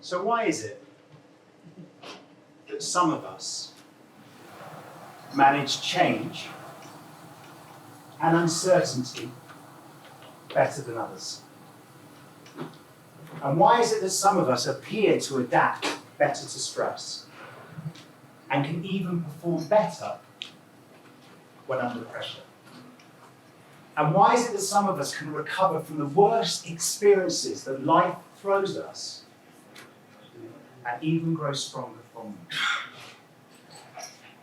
So why is it that some of us manage change and uncertainty better than others? And why is it that some of us appear to adapt better to stress and can even perform better when under pressure? And why is it that some of us can recover from the worst experiences that life throws at us and even grow stronger from them?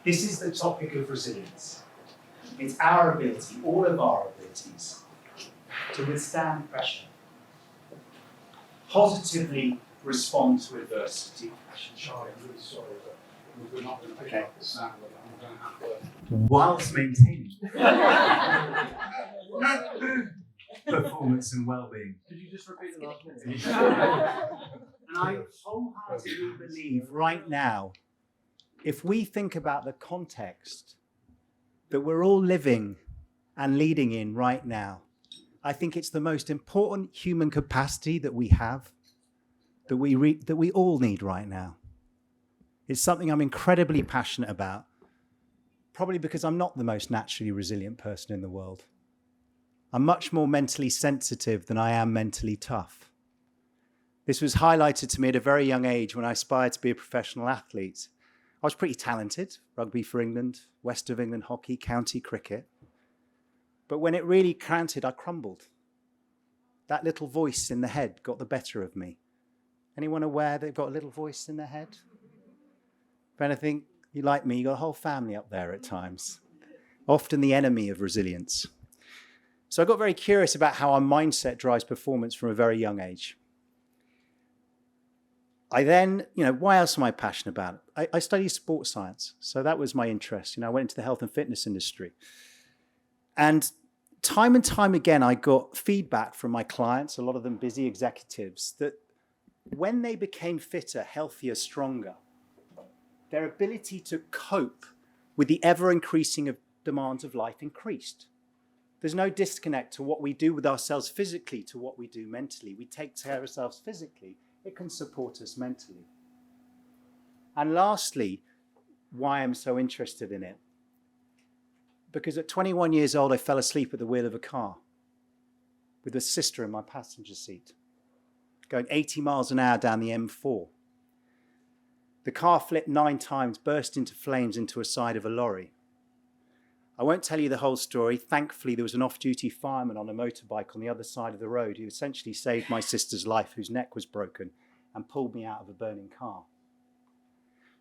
This is the topic of resilience. It's our ability, all of our abilities, to withstand pressure, positively respond to adversity. Charlie, I'm really sorry, but we're not going to pick up the sound of it. I'm going to have to... Whilst maintaining performance and well-being. Could you just repeat the last bit? And I wholeheartedly believe right now, if we think about the context that we're all living and leading in right now, I think it's the most important human capacity that we have, that we all need right now. It's something I'm incredibly passionate about, probably because I'm not the most naturally resilient person in the world. I'm much more mentally sensitive than I am mentally tough. This was highlighted to me at a very young age when I aspired to be a professional athlete. I was pretty talented, rugby for England, West of England hockey, county cricket. But when it really counted, I crumbled. That little voice in the head got the better of me. Anyone aware they've got a little voice in their head? If anything, you like me, you got a whole family up there at times. Often the enemy of resilience. So I got very curious about how our mindset drives performance from a very young age. I then, why else am I passionate about it? I studied sports science, so that was my interest. I went into the health and fitness industry. And time again, I got feedback from my clients, a lot of them busy executives, that when they became fitter, healthier, stronger, their ability to cope with the ever-increasing demands of life increased. There's no disconnect to what we do with ourselves physically to what we do mentally. We take care of ourselves physically. It can support us mentally. And lastly, why I'm so interested in it. Because at 21 years old, I fell asleep at the wheel of a car with a sister in my passenger seat, going 80 miles an hour down the M4. The car flipped 9 times, burst into flames into a side of a lorry. I won't tell you the whole story. Thankfully, there was an off-duty fireman on a motorbike on the other side of the road who essentially saved my sister's life, whose neck was broken, and pulled me out of a burning car.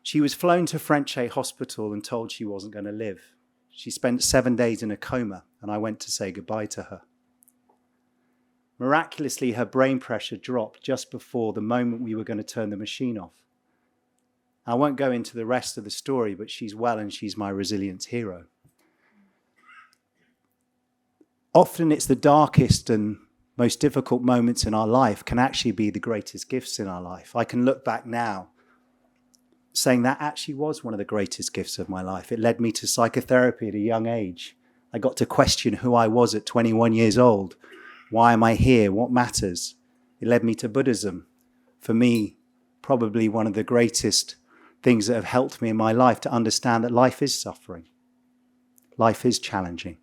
She was flown to French Hospital and told she wasn't going to live. She spent 7 days in a coma, and I went to say goodbye to her. Miraculously, her brain pressure dropped just before the moment we were going to turn the machine off. I won't go into the rest of the story, but she's well and she's my resilience hero. Often it's the darkest and most difficult moments in our life can actually be the greatest gifts in our life. I can look back now saying that actually was one of the greatest gifts of my life. It led me to psychotherapy at a young age. I got to question who I was at 21 years old. Why am I here? What matters? It led me to Buddhism. For me, probably one of the greatest things that have helped me in my life to understand that life is suffering. Life is challenging.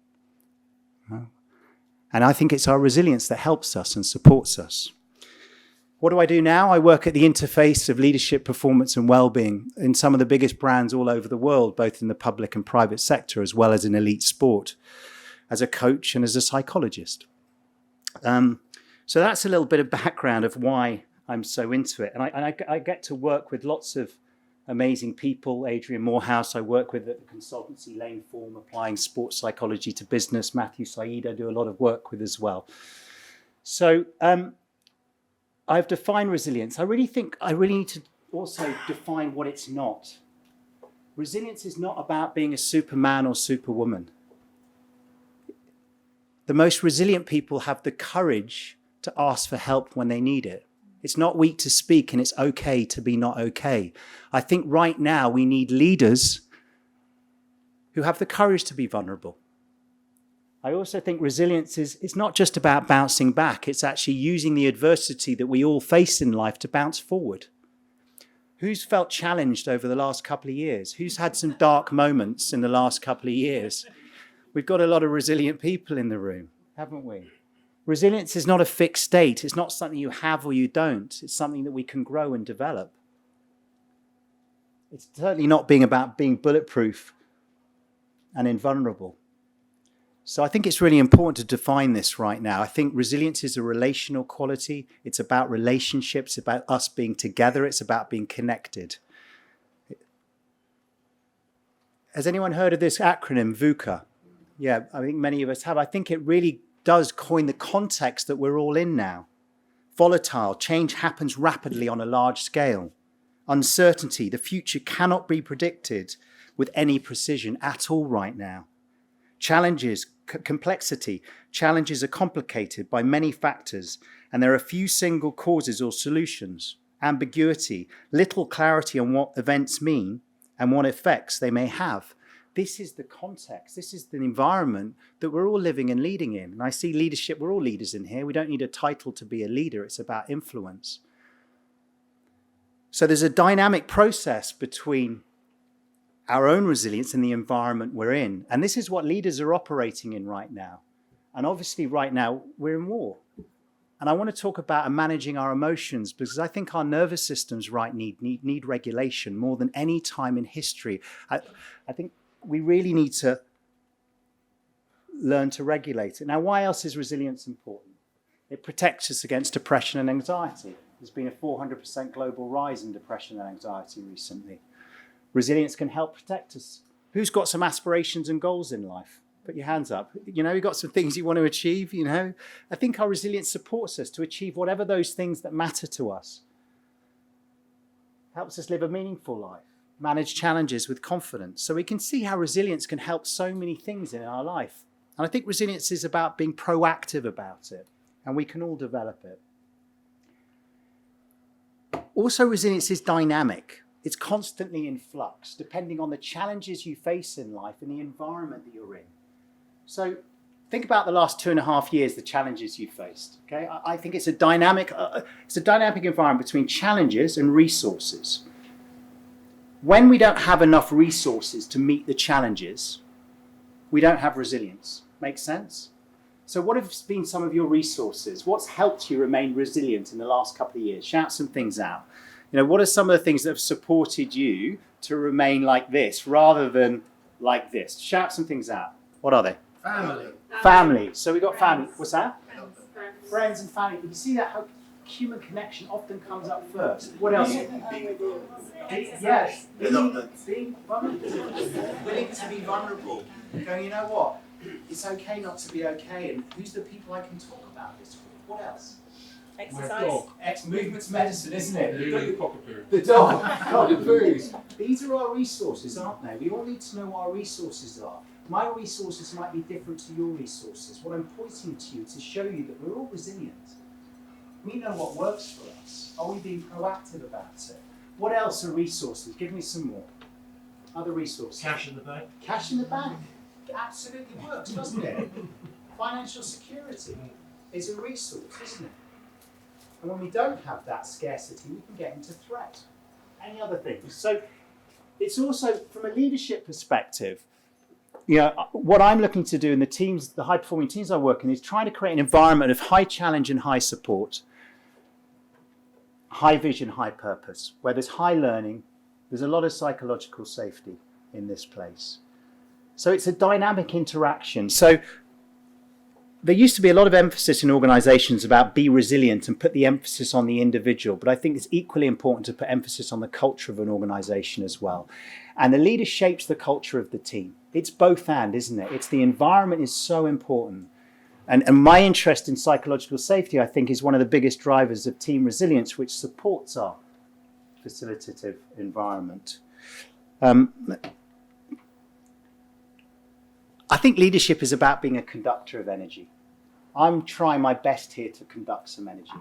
And I think it's our resilience that helps us and supports us. What do I do now? I work at the interface of leadership, performance and well-being in some of the biggest brands all over the world, both in the public and private sector, as well as in elite sport, as a coach and as a psychologist. So that's a little bit of background of why I'm so into it. And I get to work with lots of amazing people. Adrian Morehouse, I work with at the consultancy Lane Form, applying sports psychology to business. Matthew Said, I do a lot of work with as well. So I've defined resilience. I really think I really need to also define what it's not. Resilience is not about being a superman or superwoman. The most resilient people have the courage to ask for help when they need it. It's not weak to speak, and it's okay to be not okay. I think right now we need leaders who have the courage to be vulnerable. I also think resilience it's not just about bouncing back. It's actually using the adversity that we all face in life to bounce forward. Who's felt challenged over the last couple of years? Who's had some dark moments in the last couple of years? We've got a lot of resilient people in the room, haven't we? Resilience is not a fixed state. It's not something you have or you don't. It's something that we can grow and develop. It's certainly not about being bulletproof and invulnerable. So I think it's really important to define this right now. I think resilience is a relational quality. It's about relationships, about us being together. It's about being connected. Has anyone heard of this acronym, VUCA? Yeah, I think many of us have. I think it really does coin the context that we're all in now. Volatile, change happens rapidly on a large scale. Uncertainty, the future cannot be predicted with any precision at all right now. Challenges, complexity, challenges are complicated by many factors, and there are few single causes or solutions. Ambiguity, little clarity on what events mean and what effects they may have. This is the context, this is the environment that we're all living and leading in. And I see leadership, we're all leaders in here. We don't need a title to be a leader, it's about influence. So there's a dynamic process between our own resilience and the environment we're in. And this is what leaders are operating in right now. And obviously right now we're in war. And I want to talk about managing our emotions, because I think our nervous systems need regulation more than any time in history. I think we really need to learn to regulate it. Now, why else is resilience important? It protects us against depression and anxiety. There's been a 400% global rise in depression and anxiety recently. Resilience can help protect us. Who's got some aspirations and goals in life? Put your hands up. You know, you've got some things you want to achieve, you know. I think our resilience supports us to achieve whatever those things that matter to us. Helps us live a meaningful life, manage challenges with confidence. So we can see how resilience can help so many things in our life. And I think resilience is about being proactive about it, and we can all develop it. Also, resilience is dynamic. It's constantly in flux, depending on the challenges you face in life and the environment that you're in. So think about the last 2.5 years, the challenges you faced. Okay, I think it's a dynamic environment between challenges and resources. When we don't have enough resources to meet the challenges, we don't have resilience. Make sense? So what have been some of your resources? What's helped you remain resilient in the last couple of years? Shout some things out. You know, what are some of the things that have supported you to remain like this rather than like this? Shout some things out. What are they? Family. So we got family. What's that? Friends and family. You see that how human connection often comes up first. What else? Yes. Being vulnerable. Willing to be vulnerable. Going, you know what? It's okay not to be okay. And who's the people I can talk about this with? What else? Exercise. Movement's medicine, isn't it? The dog. The booze. These are our resources, aren't they? We all need to know what our resources are. My resources might be different to your resources. What I'm pointing to you to show you that we're all resilient. We know what works for us. Are we being proactive about it? What else are resources? Give me some more. Other resources. Cash in the bank. Cash in the bank. It absolutely works, doesn't it? Financial security is a resource, isn't it? And when we don't have that scarcity, we can get into threat. Any other things? So it's also, from a leadership perspective, you know, what I'm looking to do in the teams, the high-performing teams I work in, is trying to create an environment of high challenge and high support, high vision, high purpose, where there's high learning, there's a lot of psychological safety in this place. So it's a dynamic interaction. So there used to be a lot of emphasis in organizations about be resilient and put the emphasis on the individual, but I think it's equally important to put emphasis on the culture of an organization as well. And the leader shapes the culture of the team. It's both and, isn't it? It's the environment is so important. And my interest in psychological safety, I think, is one of the biggest drivers of team resilience, which supports our facilitative environment. I think leadership is about being a conductor of energy. I'm trying my best here to conduct some energy.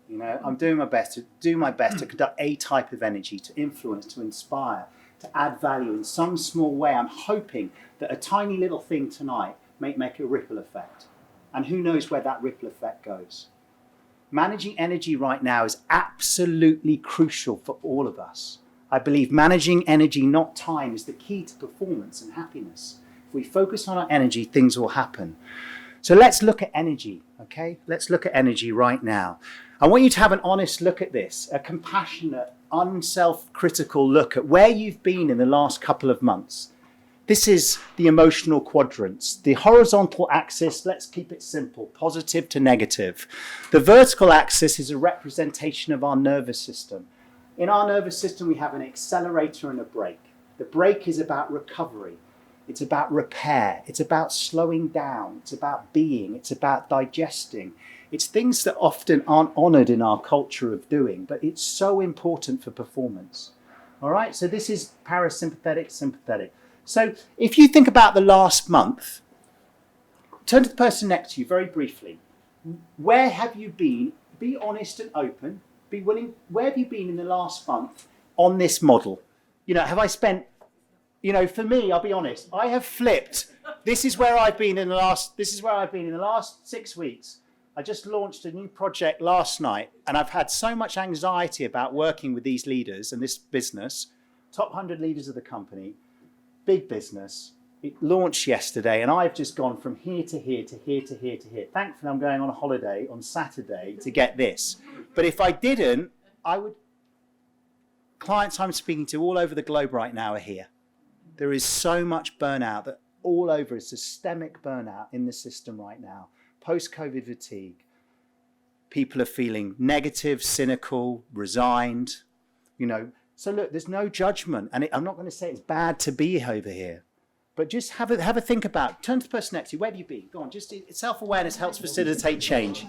You know, I'm doing my best to conduct a type of energy, to influence, to inspire, to add value in some small way. I'm hoping that a tiny little thing tonight may make a ripple effect. And who knows where that ripple effect goes. Managing energy right now is absolutely crucial for all of us. I believe managing energy, not time, is the key to performance and happiness. If we focus on our energy, things will happen. So let's look at energy, okay? Let's look at energy right now. I want you to have an honest look at this, a compassionate, unself-critical look at where you've been in the last couple of months. This is the emotional quadrants. The horizontal axis, let's keep it simple, positive to negative. The vertical axis is a representation of our nervous system. In our nervous system, we have an accelerator and a brake. The brake is about recovery. It's about repair. It's about slowing down. It's about being. It's about digesting. It's things that often aren't honored in our culture of doing, but it's so important for performance. All right, so this is parasympathetic, sympathetic. So if you think about the last month, turn to the person next to you very briefly. Where have you been? Be honest and open. Be willing. Where have you been in the last month on this model? Have I spent, for me, I'll be honest, I have flipped. This is where I've been in the last 6 weeks. I just launched a new project last night, and I've had so much anxiety about working with these leaders and this business, top 100 leaders of the company. Big business. It launched yesterday, and I've just gone from here to here to here to here to here. Thankfully, I'm going on a holiday on Saturday to get this. But if I didn't, I would. Clients I'm speaking to all over the globe right now are here. There is so much burnout that all over is systemic burnout in the system right now. Post-COVID fatigue. People are feeling negative, cynical, resigned, So look, there's no judgment, and I'm not going to say it's bad to be over here, but just have a think about. Turn to the person next to you. Where have you been? Go on. Just self-awareness helps facilitate change.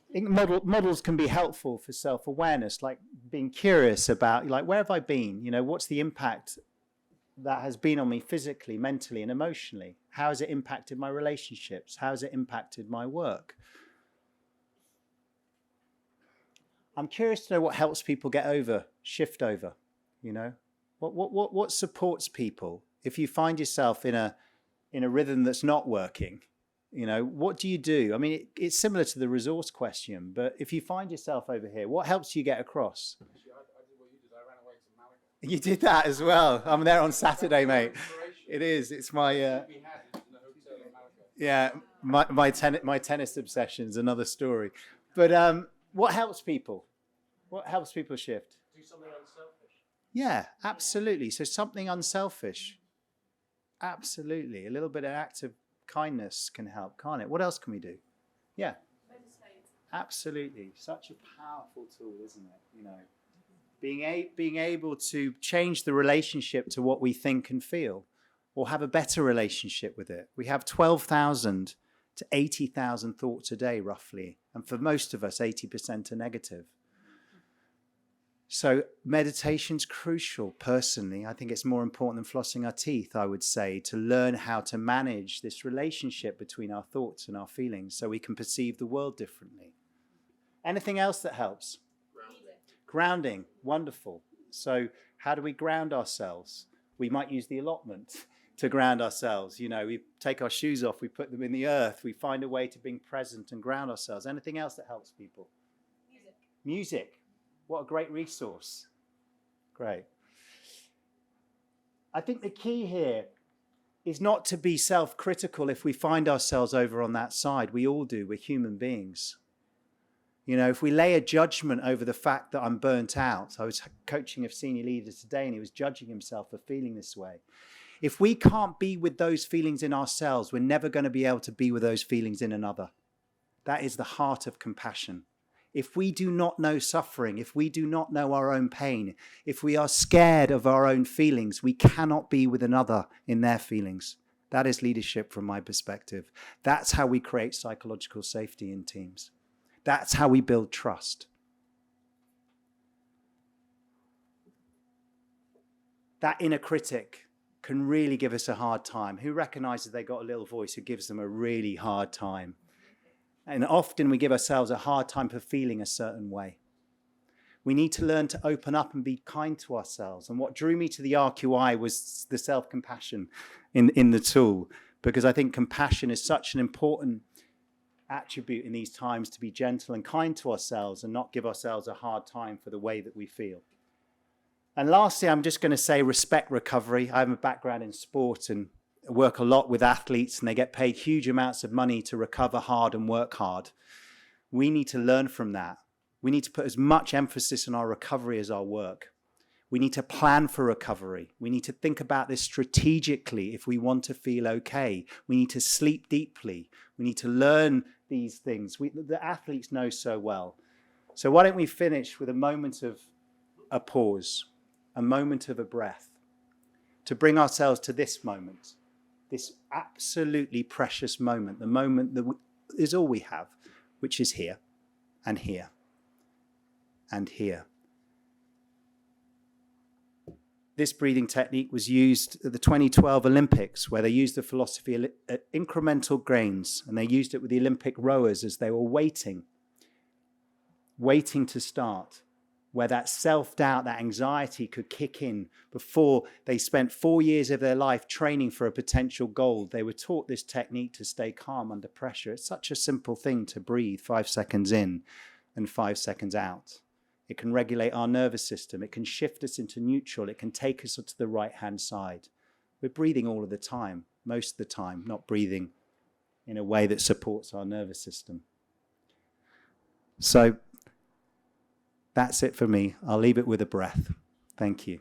I think models can be helpful for self-awareness, like being curious about, where have I been? What's the impact that has been on me physically, mentally, and emotionally? How has it impacted my relationships? How has it impacted my work? I'm curious to know what helps people shift over, What supports people? If you find yourself in a rhythm that's not working, what do you do? I mean, it's similar to the resource question, but if you find yourself over here, what helps you get across? Actually, I did what you did. I ran away to Malaga. You did that as well. I'm there on Saturday, mate. It is. It's my my tennis obsession's another story. But what helps people? What helps people shift? Do something unselfish. Yeah, absolutely. So something unselfish. Absolutely. A little bit of active kindness can help, can't it? What else can we do? Yeah. Meditate. Absolutely. Such a powerful tool, isn't it? Being able to change the relationship to what we think and feel, or have a better relationship with it. We have 12,000 to 80,000 thoughts a day, roughly. And for most of us, 80% are negative. So meditation's crucial, personally. I think it's more important than flossing our teeth, I would say, to learn how to manage this relationship between our thoughts and our feelings so we can perceive the world differently. Anything else that helps? Grounding. Wonderful. So how do we ground ourselves? We might use the allotment to ground ourselves. We take our shoes off, we put them in the earth, we find a way to being present and ground ourselves. Anything else that helps people? Music. What a great resource. Great. I think the key here is not to be self-critical if we find ourselves over on that side. We all do. We're human beings. If we lay a judgment over the fact that I'm burnt out. I was coaching a senior leader today, and he was judging himself for feeling this way. If we can't be with those feelings in ourselves, we're never going to be able to be with those feelings in another. That is the heart of compassion. If we do not know suffering, if we do not know our own pain, if we are scared of our own feelings, we cannot be with another in their feelings. That is leadership from my perspective. That's how we create psychological safety in teams. That's how we build trust. That inner critic can really give us a hard time? Who recognizes they got a little voice who gives them a really hard time? And often we give ourselves a hard time for feeling a certain way. We need to learn to open up and be kind to ourselves. And what drew me to the RQI was the self-compassion in the tool, because I think compassion is such an important attribute in these times, to be gentle and kind to ourselves and not give ourselves a hard time for the way that we feel. And lastly, I'm just going to say respect recovery. I have a background in sport and work a lot with athletes, and they get paid huge amounts of money to recover hard and work hard. We need to learn from that. We need to put as much emphasis on our recovery as our work. We need to plan for recovery. We need to think about this strategically if we want to feel okay. We need to sleep deeply. We need to learn these things. The athletes know so well. So why don't we finish with a moment of a pause, a moment of a breath, to bring ourselves to this moment, this absolutely precious moment, the moment that is all we have, which is here and here and here. This breathing technique was used at the 2012 Olympics, where they used the philosophy of incremental gains, and they used it with the Olympic rowers as they were waiting to start, where that self-doubt, that anxiety could kick in before they spent 4 years of their life training for a potential goal. They were taught this technique to stay calm under pressure. It's such a simple thing to breathe 5 seconds in and 5 seconds out. It can regulate our nervous system. It can shift us into neutral. It can take us to the right-hand side. We're breathing all of the time, most of the time, not breathing in a way that supports our nervous system. So that's it for me. I'll leave it with a breath. Thank you.